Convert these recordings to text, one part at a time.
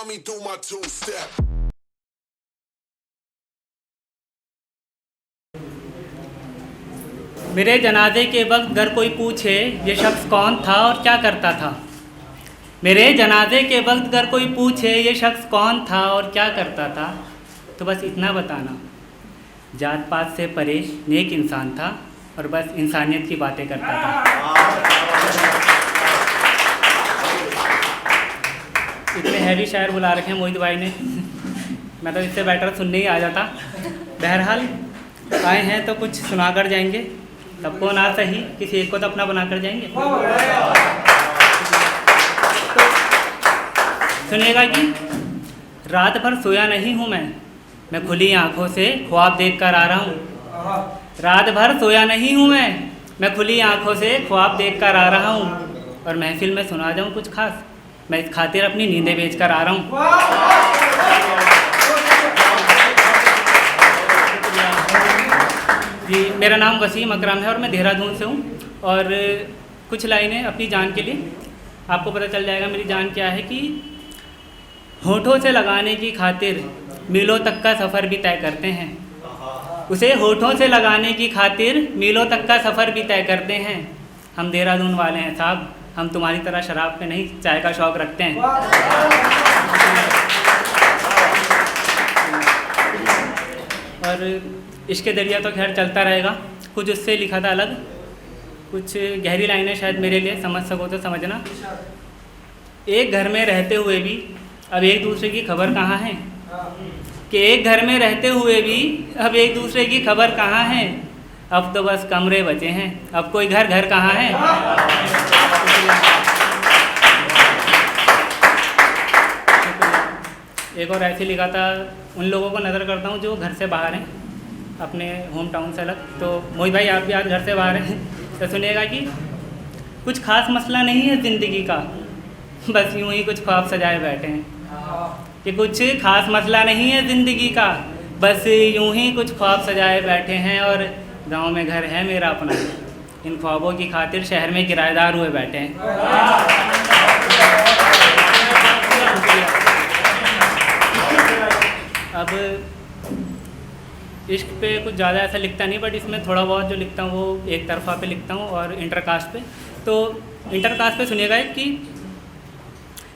me do my two-step. मेरे जनाजे के वक्त अगर कोई पूछे ये शख्स कौन था और क्या करता था। मेरे जनाजे के वक्त अगर कोई पूछे ये शख्स कौन था और क्या करता था, तो बस इतना बताना, जात पात से परे नेक इंसान था और बस इंसानियत की बातें करता था। इतने हैवी शायर बुला रखे हैं मोहित भाई ने, मैं तो इससे बेटर सुनने ही आ जाता। बहरहाल आए हैं तो कुछ सुना कर जाएंगे, सबको ना सही किसी एक को तो अपना बना कर जाएंगे। तो सुनिएगा कि रात भर सोया नहीं हूँ मैं खुली आंखों से ख्वाब देख कर आ रहा हूँ। रात भर सोया नहीं हूँ मैं खुली आंखों से ख्वाब देख कर आ रहा हूँ। और महफिल में सुना जाऊँ कुछ खास, मैं इस खातिर अपनी नींदें बेच कर आ रहा हूँ। जी, मेरा नाम वसीम अकरम है और मैं देहरादून से हूँ। और कुछ लाइनें अपनी जान के लिए, आपको पता चल जाएगा मेरी जान क्या है कि होठों से लगाने की खातिर मीलों तक का सफ़र भी तय करते हैं। उसे होठों से लगाने की खातिर मीलों तक का सफ़र भी तय करते हैं। हम देहरादून वाले हैं साहब, हम तुम्हारी तरह शराब पे नहीं, चाय का शौक़ रखते हैं। और इश्क दरिया तो खैर चलता रहेगा, कुछ उससे लिखा था अलग, कुछ गहरी लाइनें शायद मेरे लिए समझ सको तो समझना। एक घर में रहते हुए भी अब एक दूसरे की खबर कहाँ है, कि एक घर में रहते हुए भी अब एक दूसरे की खबर कहाँ है। अब तो बस कमरे बचे हैं, अब कोई घर कहाँ है। एक और ऐसे लिखा था, उन लोगों को नज़र करता हूँ जो घर से बाहर हैं, अपने होम टाउन से अलग। तो मोहित भाई आप भी आज घर से बाहर हैं, तो सुनिएगा कि कुछ खास मसला नहीं है ज़िंदगी का, बस यूँ ही कुछ ख्वाब सजाए बैठे हैं। कि कुछ खास मसला नहीं है ज़िंदगी का, बस यूँ ही कुछ ख्वाब सजाए बैठे हैं। और गांव में घर है मेरा अपना, इन ख्वाबों की खातिर शहर में किराएदार हुए बैठे हैं। अब इश्क पे कुछ ज़्यादा ऐसा लिखता नहीं, बट इसमें थोड़ा बहुत जो लिखता हूँ वो एक तरफा पे लिखता हूँ और इंटरकास्ट पे। तो इंटरकास्ट पे सुनिएगा कि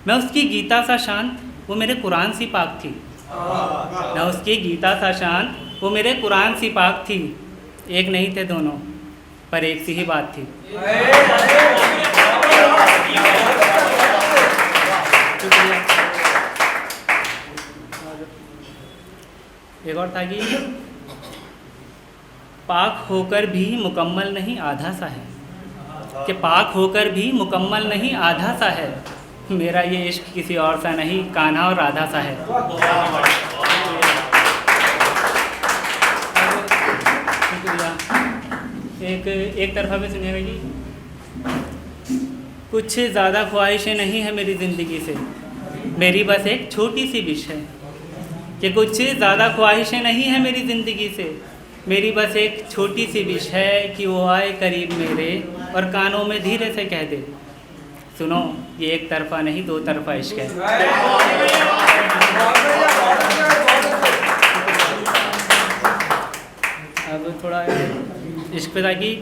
मैं उसकी गीता सा शांत, वो मेरे कुरान सी पाक थी। मैं उसकी गीता सा शांत, वो मेरे कुरान सी पाक थी। एक नहीं थे दोनों, पर एक सी ही बात थी। एक और था कि पाक होकर भी मुकम्मल नहीं आधा सा है, कि पाक होकर भी मुकम्मल नहीं आधा सा है। मेरा ये इश्क किसी और सा नहीं, कान्हा और राधा सा है। एक तरफा पे सुनिएगा कि कुछ ज़्यादा ख्वाहिशें नहीं है मेरी ज़िंदगी से, मेरी बस एक छोटी सी विश है। कि कुछ ज़्यादा ख्वाहिशें नहीं है मेरी ज़िंदगी से, मेरी बस एक छोटी सी विश है कि वो आए करीब मेरे और कानों में धीरे से कह दे, सुनो ये एक तरफा नहीं दो तरफा इश्क है। अब थोड़ा इश्क पे था कि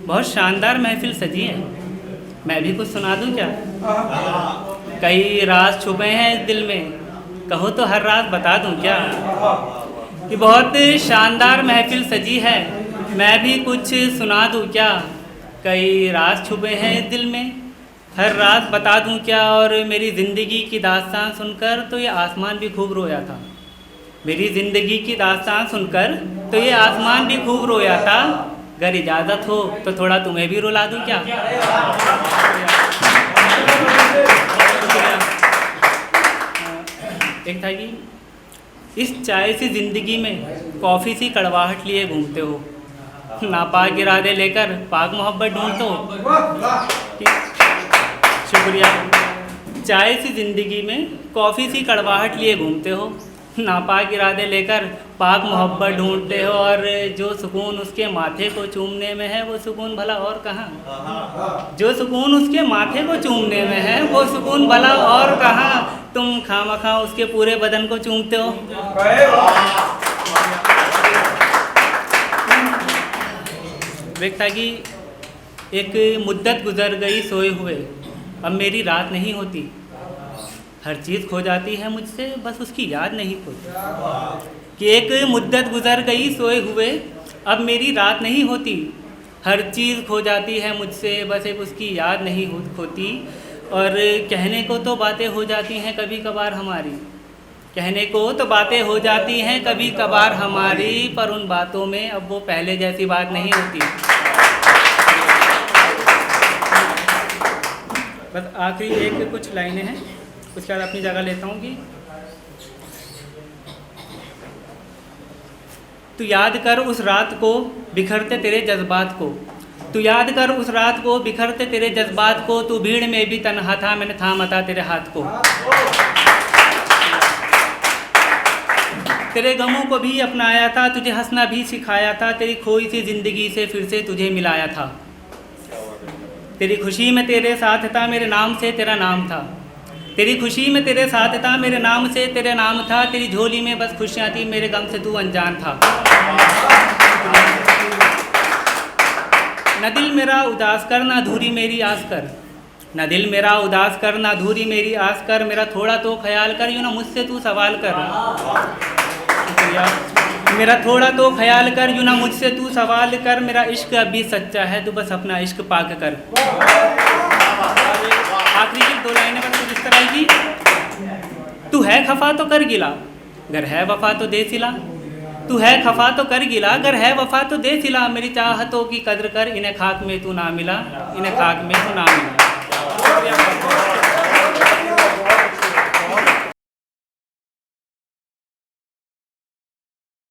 बहुत शानदार महफिल सजी है, मैं भी कुछ सुना दूं क्या। कई राज छुपे हैं इस दिल में, कहो तो हर रात बता दूं क्या। कि बहुत शानदार महफिल सजी है, मैं भी कुछ सुना दूं क्या। कई राज छुपे हैं इस दिल में, हर रात बता दूं क्या। और मेरी ज़िंदगी की दास्तान सुनकर तो ये आसमान भी खूब रोया था। मेरी ज़िंदगी की दास्तान सुनकर तो ये आसमान भी खूब रोया था। अगर इजाज़त हो तो थोड़ा तुम्हें भी रुला दूं क्या। एक था कि इस चाय सी ज़िंदगी में कॉफ़ी सी कड़वाहट लिए घूमते हो, नापाक इरादे लेकर पाक मोहब्बत ढूंढते हो। शुक्रिया। चाय सी ज़िंदगी में कॉफ़ी सी कड़वाहट लिए घूमते हो, नापाक इरादे लेकर पाक मोहब्बत ढूंढते हो। और जो सुकून उसके माथे को चूमने में है वो सुकून भला और कहाँ। जो सुकून उसके माथे को चूमने में है वो सुकून भला और कहाँ। तुम खामखा उसके पूरे बदन को चूमते हो। व्यक्ता की एक मुद्दत गुजर गई सोए हुए, अब मेरी रात नहीं होती। हर चीज़ खो जाती है मुझसे, बस उसकी याद नहीं खोती। कि एक मुद्दत गुजर गई सोए हुए, अब मेरी रात नहीं होती। हर चीज़ खो जाती है मुझसे, बस एक उसकी याद नहीं खोती। और कहने को तो बातें हो जाती हैं कभी कभार हमारी, कहने को तो बातें हो जाती हैं कभी कभार हमारी, पर उन बातों में अब वो पहले जैसी बात नहीं होती। बस आखिरी एक कुछ लाइनें हैं, उसके बाद अपनी जगह लेता हूँ कि तू याद कर उस रात को बिखरते तेरे जज्बात को, तू याद कर उस रात को बिखरते तेरे जज्बात को, तू भीड़ में भी तन्हा था मैंने थामा था तेरे हाथ को। तेरे गमों को भी अपनाया था, तुझे हंसना भी सिखाया था, तेरी खोई सी ज़िंदगी से फिर से तुझे मिलाया था। तेरी खुशी में तेरे साथ था, मेरे नाम से तेरा नाम था। तेरी खुशी में तेरे साथ था, मेरे नाम से तेरे नाम था। तेरी झोली में बस खुशियाँ थी, मेरे गम से तू अनजान था। न दिल मेरा उदास कर, ना अधूरी मेरी आस कर, न दिल मेरा उदास कर, ना अधूरी मेरी आस कर। मेरा थोड़ा तो ख्याल कर, यूँ ना मुझसे तू सवाल कर। मेरा थोड़ा तो ख्याल कर, यूँ ना मुझसे तू सवाल कर। मेरा इश्क अभी सच्चा है, तू बस अपना इश्क पाक कर। आखिरी की 2 लाइनें बस कुछ इस तरह की, तू है खफा तो कर गिला, अगर है वफा तो दे सिला। तू है खफा तो कर गिला, अगर है वफा तो दे सिला। मेरी चाहतों की कदर कर, इन्हें खाक में तू ना मिला, इन्हें खाक में तू ना मिला।